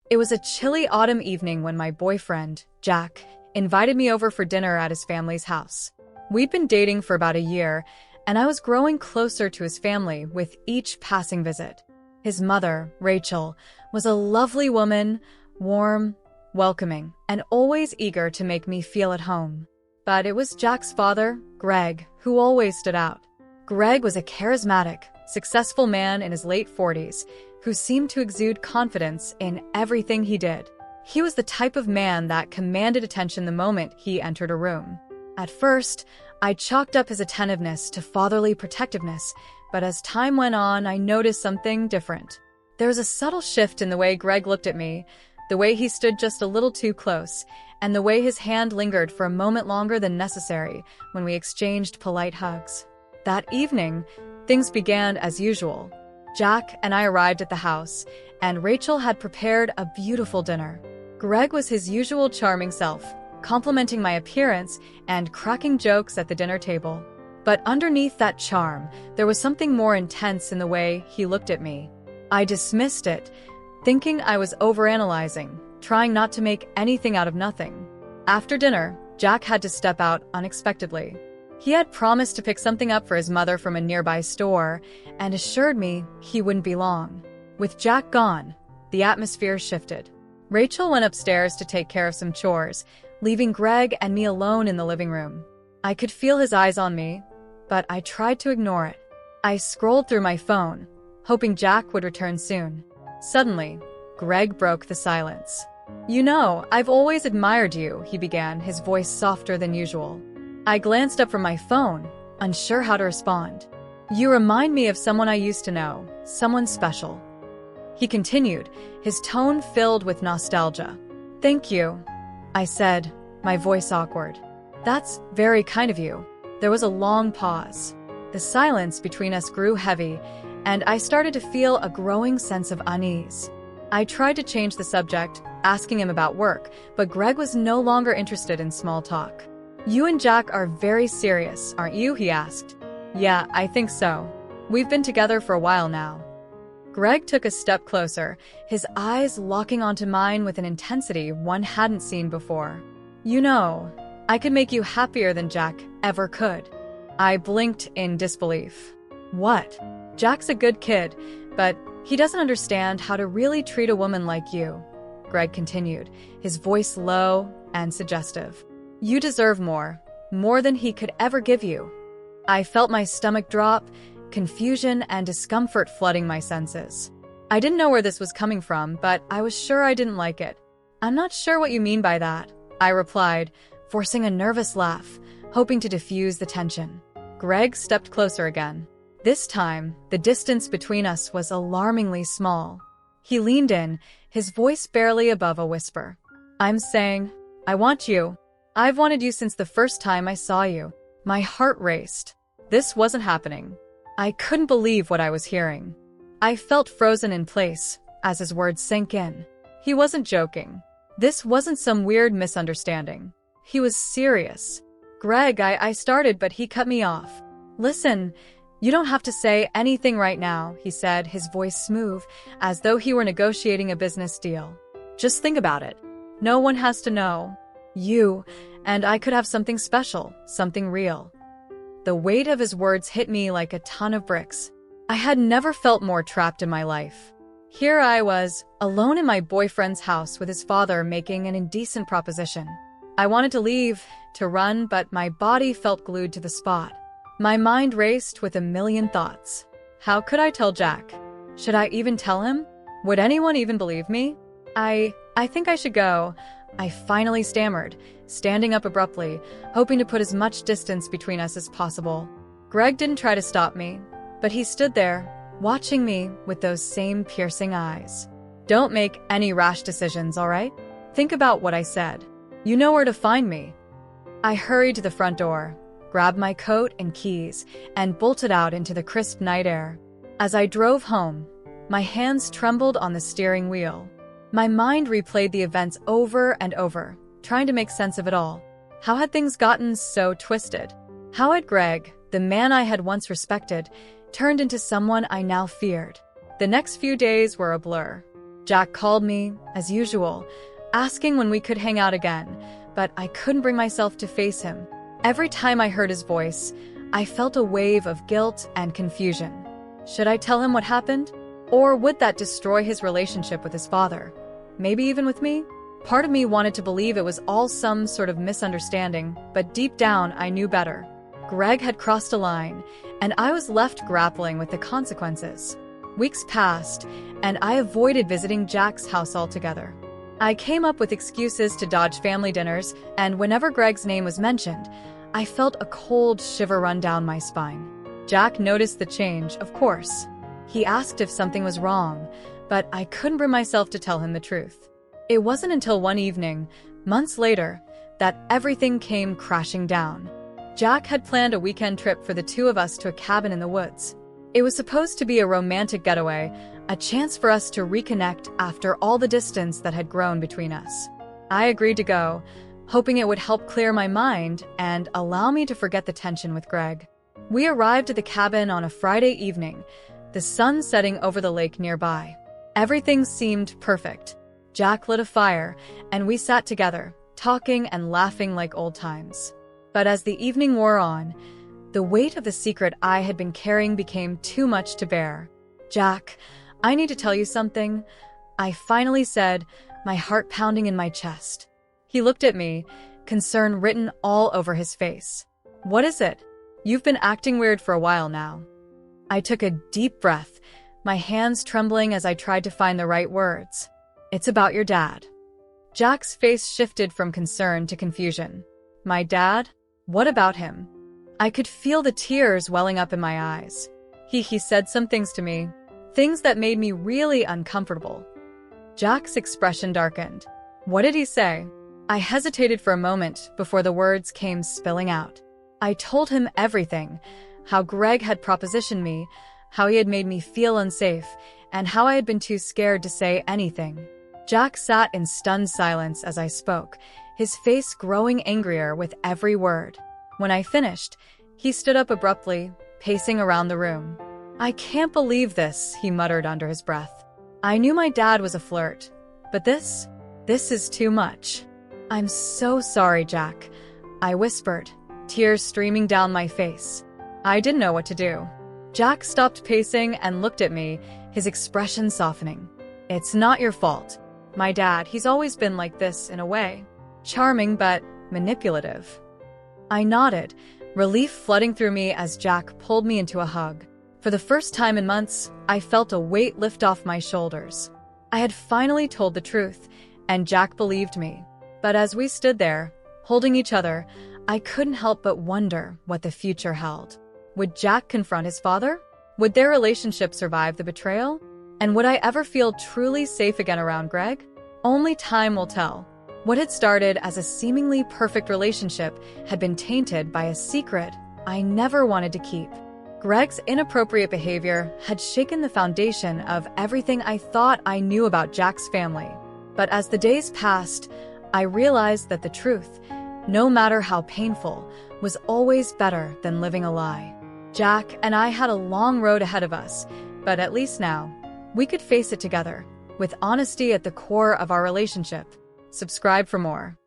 It was a chilly autumn evening when my boyfriend, Jack, invited me over for dinner at his family's house. We'd been dating for about a year, and I was growing closer to his family with each passing visit. His mother, Rachel, was a lovely woman, warm, welcoming, and always eager to make me feel at home. But it was Jack's father, Greg, who always stood out. Greg was a charismatic, successful man in his late 40s who seemed to exude confidence in everything he did. He was the type of man that commanded attention the moment he entered a room. At first, I chalked up his attentiveness to fatherly protectiveness, but as time went on, I noticed something different. There was a subtle shift in the way Greg looked at me, the way he stood just a little too close, and the way his hand lingered for a moment longer than necessary when we exchanged polite hugs. That evening, things began as usual. Jack and I arrived at the house, and Rachel had prepared a beautiful dinner. Greg was his usual charming self, complimenting my appearance and cracking jokes at the dinner table. But underneath that charm, there was something more intense in the way he looked at me. I dismissed it, thinking I was overanalyzing, trying not to make anything out of nothing. After dinner, Jack had to step out unexpectedly. He had promised to pick something up for his mother from a nearby store and assured me he wouldn't be long. With Jack gone, the atmosphere shifted. Rachel went upstairs to take care of some chores, leaving Greg and me alone in the living room. I could feel his eyes on me, but I tried to ignore it. I scrolled through my phone, hoping Jack would return soon. Suddenly, Greg broke the silence. "You know, I've always admired you," he began, his voice softer than usual. I glanced up from my phone, unsure how to respond. "You remind me of someone I used to know, someone special," he continued, his tone filled with nostalgia. "Thank you," I said, my voice awkward. "That's very kind of you." There was a long pause. The silence between us grew heavy, and I started to feel a growing sense of unease. I tried to change the subject, asking him about work, but Greg was no longer interested in small talk. "You and Jack are very serious, aren't you?" he asked. "Yeah, I think so. We've been together for a while now." Greg took a step closer, his eyes locking onto mine with an intensity one hadn't seen before. "You know, I could make you happier than Jack ever could." I blinked in disbelief. "What?" "Jack's a good kid, but he doesn't understand how to really treat a woman like you," Greg continued, his voice low and suggestive. "You deserve more than he could ever give you." I felt my stomach drop, confusion and discomfort flooding my senses. I didn't know where this was coming from, but I was sure I didn't like it. "I'm not sure what you mean by that," I replied, forcing a nervous laugh, hoping to diffuse the tension. Greg stepped closer again. This time, the distance between us was alarmingly small. He leaned in, his voice barely above a whisper. "I'm saying, I want you. I've wanted you since the first time I saw you." My heart raced. This wasn't happening. I couldn't believe what I was hearing. I felt frozen in place as his words sank in. He wasn't joking. This wasn't some weird misunderstanding. He was serious. "Greg," I started, but he cut me off. "Listen, you don't have to say anything right now," he said, his voice smooth, as though he were negotiating a business deal. "Just think about it. No one has to know. You and I could have something special, something real." The weight of his words hit me like a ton of bricks. I had never felt more trapped in my life. Here I was, alone in my boyfriend's house with his father making an indecent proposition. I wanted to leave, to run, but my body felt glued to the spot. My mind raced with a million thoughts. How could I tell Jack? Should I even tell him? Would anyone even believe me? I think I should go," I finally stammered, standing up abruptly, hoping to put as much distance between us as possible. Greg didn't try to stop me, but he stood there, watching me with those same piercing eyes. "Don't make any rash decisions, all right? Think about what I said. You know where to find me." I hurried to the front door, grabbed my coat and keys, and bolted out into the crisp night air. As I drove home, my hands trembled on the steering wheel. My mind replayed the events over and over, trying to make sense of it all. How had things gotten so twisted? How had Greg, the man I had once respected, turned into someone I now feared? The next few days were a blur. Jack called me, as usual, asking when we could hang out again, but I couldn't bring myself to face him. Every time I heard his voice, I felt a wave of guilt and confusion. Should I tell him what happened? Or would that destroy his relationship with his father? Maybe even with me? Part of me wanted to believe it was all some sort of misunderstanding, but deep down I knew better. Greg had crossed a line, and I was left grappling with the consequences. Weeks passed, and I avoided visiting Jack's house altogether. I came up with excuses to dodge family dinners, and whenever Greg's name was mentioned, I felt a cold shiver run down my spine. Jack noticed the change, of course. He asked if something was wrong, but I couldn't bring myself to tell him the truth. It wasn't until one evening, months later, that everything came crashing down. Jack had planned a weekend trip for the two of us to a cabin in the woods. It was supposed to be a romantic getaway, a chance for us to reconnect after all the distance that had grown between us. I agreed to go, hoping it would help clear my mind and allow me to forget the tension with Greg. We arrived at the cabin on a Friday evening, the sun setting over the lake nearby. Everything seemed perfect. Jack lit a fire, and we sat together, talking and laughing like old times. But as the evening wore on, the weight of the secret I had been carrying became too much to bear. "Jack, I need to tell you something," I finally said, my heart pounding in my chest. He looked at me, concern written all over his face. "What is it? You've been acting weird for a while now." I took a deep breath, my hands trembling as I tried to find the right words. "It's about your dad." Jack's face shifted from concern to confusion. "My dad? What about him?" I could feel the tears welling up in my eyes. He said some things to me, things that made me really uncomfortable. Jack's expression darkened. "What did he say?" I hesitated for a moment before the words came spilling out. I told him everything, how Greg had propositioned me, how he had made me feel unsafe, and how I had been too scared to say anything. Jack sat in stunned silence as I spoke, his face growing angrier with every word. When I finished, he stood up abruptly, pacing around the room. "I can't believe this," he muttered under his breath. "I knew my dad was a flirt, but this is too much." "I'm so sorry, Jack," I whispered, tears streaming down my face. I didn't know what to do. Jack stopped pacing and looked at me, his expression softening. "It's not your fault. My dad, he's always been like this in a way. Charming but manipulative." I nodded, relief flooding through me as Jack pulled me into a hug. For the first time in months, I felt a weight lift off my shoulders. I had finally told the truth, and Jack believed me. But as we stood there, holding each other, I couldn't help but wonder what the future held. Would Jack confront his father? Would their relationship survive the betrayal? And would I ever feel truly safe again around Greg? Only time will tell. What had started as a seemingly perfect relationship had been tainted by a secret I never wanted to keep. Greg's inappropriate behavior had shaken the foundation of everything I thought I knew about Jack's family. But as the days passed, I realized that the truth, no matter how painful, was always better than living a lie. Jack and I had a long road ahead of us, but at least now, we could face it together, with honesty at the core of our relationship. Subscribe for more.